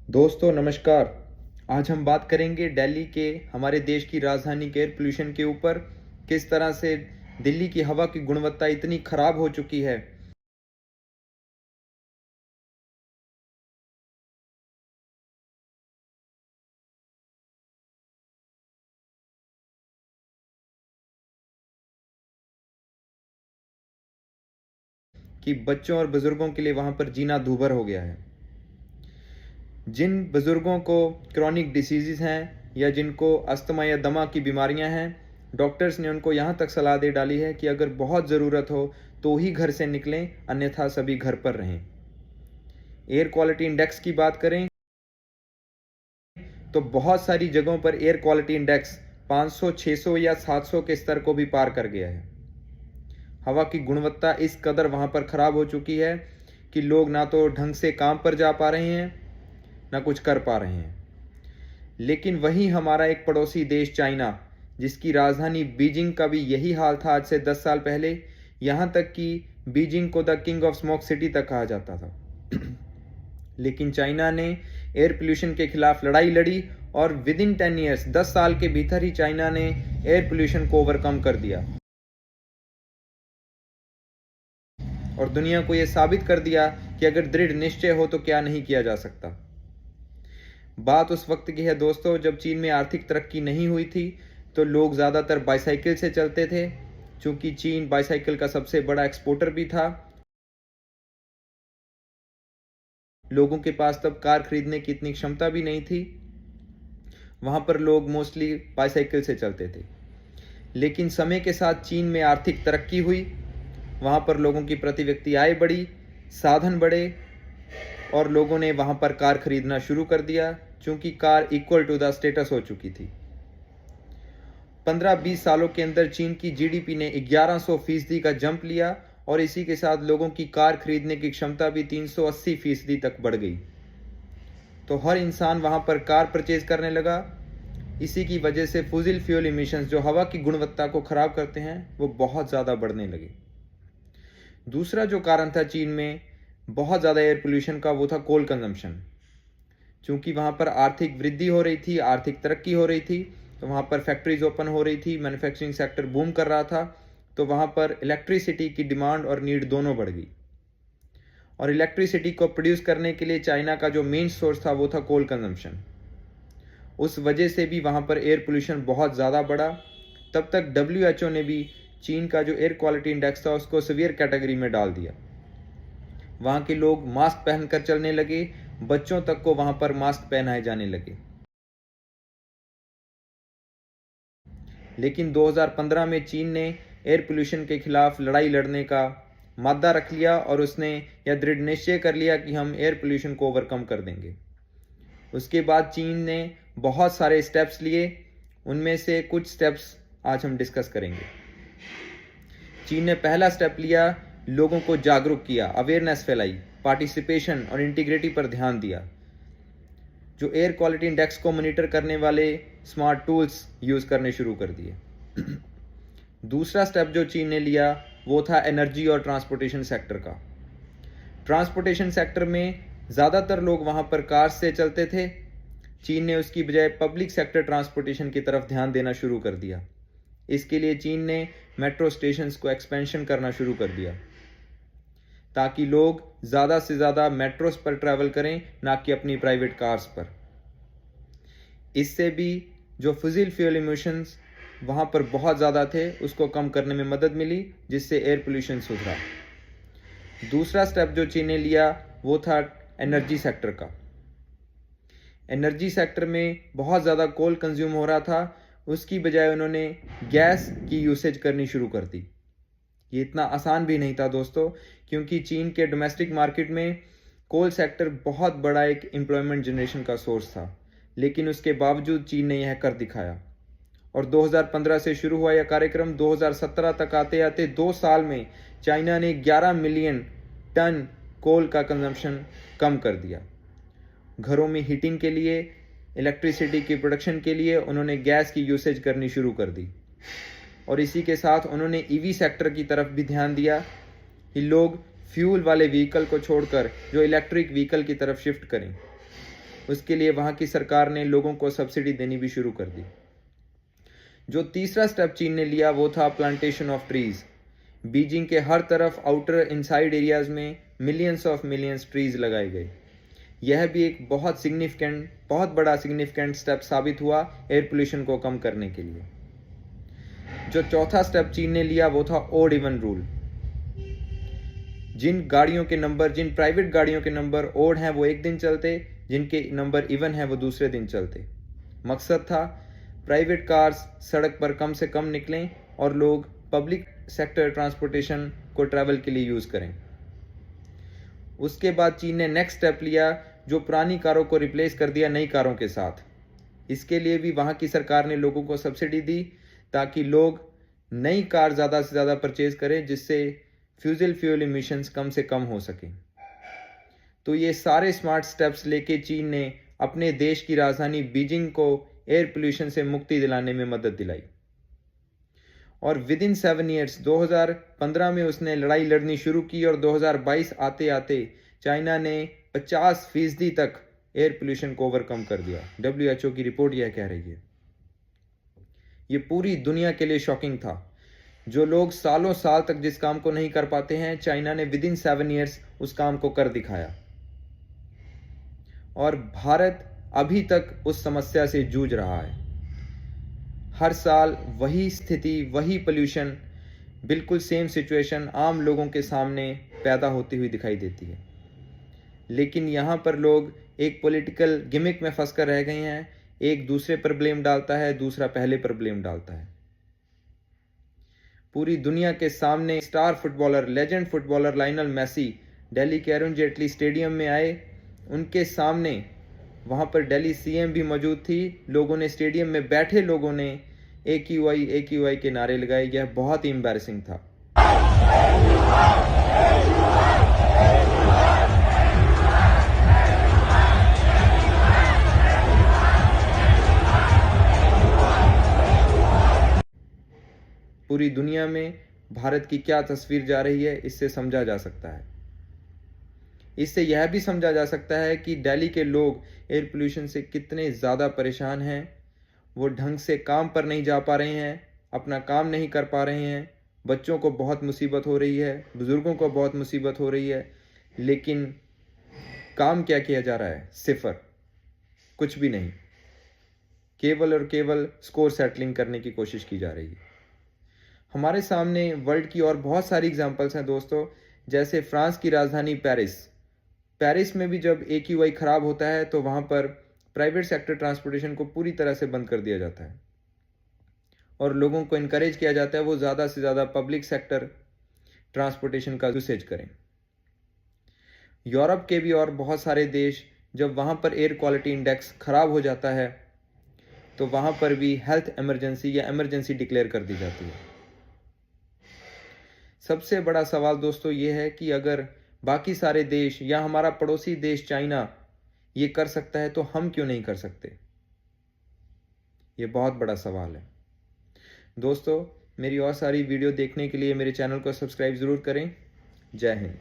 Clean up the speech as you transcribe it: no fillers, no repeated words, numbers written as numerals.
दोस्तों नमस्कार। आज हम बात करेंगे दिल्ली के हमारे देश की राजधानी के एयर पोल्यूशन के ऊपर। किस तरह से दिल्ली की हवा की गुणवत्ता इतनी खराब हो चुकी है कि बच्चों और बुजुर्गों के लिए वहां पर जीना दूभर हो गया है। जिन बुजुर्गों को क्रॉनिक डिसीजेज हैं या जिनको अस्थमा या दमा की बीमारियां हैं, डॉक्टर्स ने उनको यहाँ तक सलाह दे डाली है कि अगर बहुत ज़रूरत हो तो ही घर से निकलें, अन्यथा सभी घर पर रहें। एयर क्वालिटी इंडेक्स की बात करें तो बहुत सारी जगहों पर एयर क्वालिटी इंडेक्स 500, 600 या 700 के स्तर को भी पार कर गया है। हवा की गुणवत्ता इस कदर वहाँ पर ख़राब हो चुकी है कि लोग ना तो ढंग से काम पर जा पा रहे हैं, ना कुछ कर पा रहे हैं। लेकिन वहीं हमारा एक पड़ोसी देश चाइना, जिसकी राजधानी बीजिंग का भी यही हाल था आज से 10 साल पहले। यहाँ तक कि बीजिंग को the king of smoke city तक कहा जाता था। लेकिन चाइना ने एयर पोल्यूशन के खिलाफ लड़ाई लड़ी और विद इन 10 ईयर्स, 10 साल के भीतर ही चाइना ने एयर पोल्यूशन को ओवरकम कर दिया और दुनिया को यह साबित कर दिया कि अगर दृढ़ निश्चय हो तो क्या नहीं किया जा सकता। बात उस वक्त की है दोस्तों, जब चीन में आर्थिक तरक्की नहीं हुई थी तो लोग ज़्यादातर बाईसाइकिल से चलते थे। चूंकि चीन बाईसाइकिल का सबसे बड़ा एक्सपोर्टर भी था, लोगों के पास तब कार खरीदने की इतनी क्षमता भी नहीं थी। वहाँ पर लोग मोस्टली बाईसाइकिल से चलते थे। लेकिन समय के साथ चीन में आर्थिक तरक्की हुई, वहाँ पर लोगों की प्रति व्यक्ति आय बढ़ी, साधन बढ़े और लोगों ने वहाँ पर कार खरीदना शुरू कर दिया, चूंकि कार इक्वल टू द स्टेटस हो चुकी थी। 15-20 सालों के अंदर चीन की जीडीपी ने 1100% का जंप लिया और इसी के साथ लोगों की कार खरीदने की क्षमता भी 380% तक बढ़ गई। तो हर इंसान वहाँ पर कार परचेज करने लगा। इसी की वजह से फुजिल फ्यूल इमिशंस, जो हवा की गुणवत्ता को ख़राब करते हैं, वो बहुत ज़्यादा बढ़ने लगे। दूसरा जो कारण था चीन में बहुत ज़्यादा एयर पोल्यूशन का, वो था कोल कंजम्पशन। चूँकि वहाँ पर आर्थिक वृद्धि हो रही थी, आर्थिक तरक्की हो रही थी, तो वहाँ पर फैक्ट्रीज ओपन हो रही थी, मैन्युफैक्चरिंग सेक्टर बूम कर रहा था, तो वहाँ पर इलेक्ट्रिसिटी की डिमांड और नीड दोनों बढ़ गई। और इलेक्ट्रिसिटी को प्रोड्यूस करने के लिए चाइना का जो मेन सोर्स था वो था कोल कंजम्पशन। उस वजह से भी वहाँ पर एयर पोल्यूशन बहुत ज़्यादा बढ़ा। तब तक WHO ने भी चीन का जो एयर क्वालिटी इंडेक्स था उसको सीवियर कैटेगरी में डाल दिया। वहाँ के लोग मास्क पहनकर चलने लगे, बच्चों तक को वहाँ पर मास्क पहनाए जाने लगे। लेकिन 2015 में चीन ने एयर पोल्यूशन के खिलाफ लड़ाई लड़ने का मादा रख लिया और उसने यह दृढ़ निश्चय कर लिया कि हम एयर पोल्यूशन को ओवरकम कर देंगे। उसके बाद चीन ने बहुत सारे स्टेप्स लिए, उनमें से कुछ स्टेप्स आज हम डिस्कस करेंगे। चीन ने पहला स्टेप लिया, लोगों को जागरूक किया, अवेयरनेस फैलाई, पार्टिसिपेशन और इंटीग्रिटी पर ध्यान दिया। जो एयर क्वालिटी इंडेक्स को मॉनिटर करने वाले स्मार्ट टूल्स यूज़ करने शुरू कर दिए। दूसरा स्टेप जो चीन ने लिया वो था एनर्जी और ट्रांसपोर्टेशन सेक्टर का। ट्रांसपोर्टेशन सेक्टर में ज़्यादातर लोग वहाँ पर कार से चलते थे। चीन ने उसकी बजाय पब्लिक सेक्टर ट्रांसपोर्टेशन की तरफ ध्यान देना शुरू कर दिया। इसके लिए चीन ने मेट्रो स्टेशंस को एक्सपेंशन करना शुरू कर दिया ताकि लोग ज़्यादा से ज़्यादा मेट्रोस पर ट्रैवल करें, ना कि अपनी प्राइवेट कार्स पर। इससे भी जो फुजिल फ्यूल इमिशंस वहाँ पर बहुत ज़्यादा थे उसको कम करने में मदद मिली, जिससे एयर पोल्यूशन सुधरा। दूसरा स्टेप जो चीन ने लिया वो था एनर्जी सेक्टर का। एनर्जी सेक्टर में बहुत ज़्यादा कोल कंज्यूम हो रहा था, उसकी बजाय उन्होंने गैस की यूसेज करनी शुरू कर दी। ये इतना आसान भी नहीं था दोस्तों, क्योंकि चीन के डोमेस्टिक मार्केट में कोल सेक्टर बहुत बड़ा एक एम्प्लॉयमेंट जनरेशन का सोर्स था। लेकिन उसके बावजूद चीन ने यह कर दिखाया और 2015 से शुरू हुआ यह कार्यक्रम 2017 तक आते आते 2 साल में चाइना ने 11 मिलियन टन कोल का कंजम्पशन कम कर दिया। घरों में हीटिंग के लिए, इलेक्ट्रिसिटी की प्रोडक्शन के लिए उन्होंने गैस की यूसेज करनी शुरू कर दी और इसी के साथ उन्होंने ईवी सेक्टर की तरफ भी ध्यान दिया कि लोग फ्यूल वाले व्हीकल को छोड़कर जो इलेक्ट्रिक व्हीकल की तरफ शिफ्ट करें। उसके लिए वहाँ की सरकार ने लोगों को सब्सिडी देनी भी शुरू कर दी। जो तीसरा स्टेप चीन ने लिया वो था प्लांटेशन ऑफ ट्रीज। बीजिंग के हर तरफ आउटर इनसाइड एरियाज में मिलियंस ट्रीज लगाए गए। यह भी एक बहुत बड़ा सिग्निफिकेंट स्टेप साबित हुआ एयर पोल्यूशन को कम करने के लिए। जो चौथा स्टेप चीन ने लिया वो था ओड इवन रूल। जिन प्राइवेट गाड़ियों के नंबर ओड हैं वो एक दिन चलते, जिनके नंबर इवन हैं वो दूसरे दिन चलते। मकसद था प्राइवेट कार्स सड़क पर कम से कम निकलें और लोग पब्लिक सेक्टर ट्रांसपोर्टेशन को ट्रैवल के लिए यूज़ करें। उसके बाद चीन ने नेक्स्ट स्टेप लिया, जो पुरानी कारों को रिप्लेस कर दिया नई कारों के साथ। इसके लिए भी वहाँ की सरकार ने लोगों को सब्सिडी दी ताकि लोग नई कार ज़्यादा से ज़्यादा परचेज करें, जिससे फ्यूल इमिशंस कम से कम हो सकें। तो ये सारे स्मार्ट स्टेप्स लेके चीन ने अपने देश की राजधानी बीजिंग को एयर पोल्यूशन से मुक्ति दिलाने में मदद दिलाई। और विद इन 7 ईयर्स 2015 में उसने लड़ाई लड़नी शुरू की और 2022 आते आते चाइना ने 50% तक एयर पोल्यूशन को ओवरकम कर दिया। WHO की रिपोर्ट यह कह रही है। ये पूरी दुनिया के लिए शॉकिंग था। जो लोग सालों साल तक जिस काम को नहीं कर पाते हैं, चाइना ने विद इन 7 ईयर्स उस काम को कर दिखाया। और भारत अभी तक उस समस्या से जूझ रहा है। हर साल वही स्थिति, वही पोल्यूशन, बिल्कुल सेम सिचुएशन आम लोगों के सामने पैदा होती हुई दिखाई देती है। लेकिन यहाँ पर लोग एक पॉलिटिकल गिमिक में फंस कर रह गए हैं। एक दूसरे पर ब्लेम डालता है, दूसरा पहले पर ब्लेम डालता है। पूरी दुनिया के सामने star footballer, legend footballer Lionel Messi Delhi के अरुण जेटली स्टेडियम में आए। उनके सामने वहाँ पर दिल्ली CM भी मौजूद थी। लोगों ने, स्टेडियम में बैठे लोगों ने AQI के नारे लगाए। यह बहुत ही एम्बैरेसिंग था। पूरी दुनिया में भारत की क्या तस्वीर जा रही है, इससे समझा जा सकता है। इससे यह भी समझा जा सकता है कि दिल्ली के लोग एयर पोल्यूशन से कितने ज़्यादा परेशान हैं। वो ढंग से काम पर नहीं जा पा रहे हैं, अपना काम नहीं कर पा रहे हैं। बच्चों को बहुत मुसीबत हो रही है, बुज़ुर्गों को बहुत मुसीबत हो रही है। लेकिन काम क्या किया जा रहा है? सिफर, कुछ भी नहीं। केवल और केवल स्कोर सेटलिंग करने की कोशिश की जा रही है। हमारे सामने वर्ल्ड की और बहुत सारी एग्जांपल्स हैं दोस्तों। जैसे फ्रांस की राजधानी पेरिस में भी जब AQI खराब होता है तो वहाँ पर प्राइवेट सेक्टर ट्रांसपोर्टेशन को पूरी तरह से बंद कर दिया जाता है और लोगों को इनकरेज किया जाता है वो ज़्यादा से ज़्यादा पब्लिक सेक्टर ट्रांसपोर्टेशन का यूसेज करें। यूरोप के भी और बहुत सारे देश, जब वहाँ पर एयर क्वालिटी इंडेक्स खराब हो जाता है तो वहाँ पर भी हेल्थ इमरजेंसी या इमरजेंसी डिक्लेयर कर दी जाती है। सबसे बड़ा सवाल दोस्तों ये है कि अगर बाकी सारे देश या हमारा पड़ोसी देश चाइना ये कर सकता है तो हम क्यों नहीं कर सकते? ये बहुत बड़ा सवाल है। दोस्तों, मेरी और सारी वीडियो देखने के लिए मेरे चैनल को सब्सक्राइब ज़रूर करें। जय हिंद।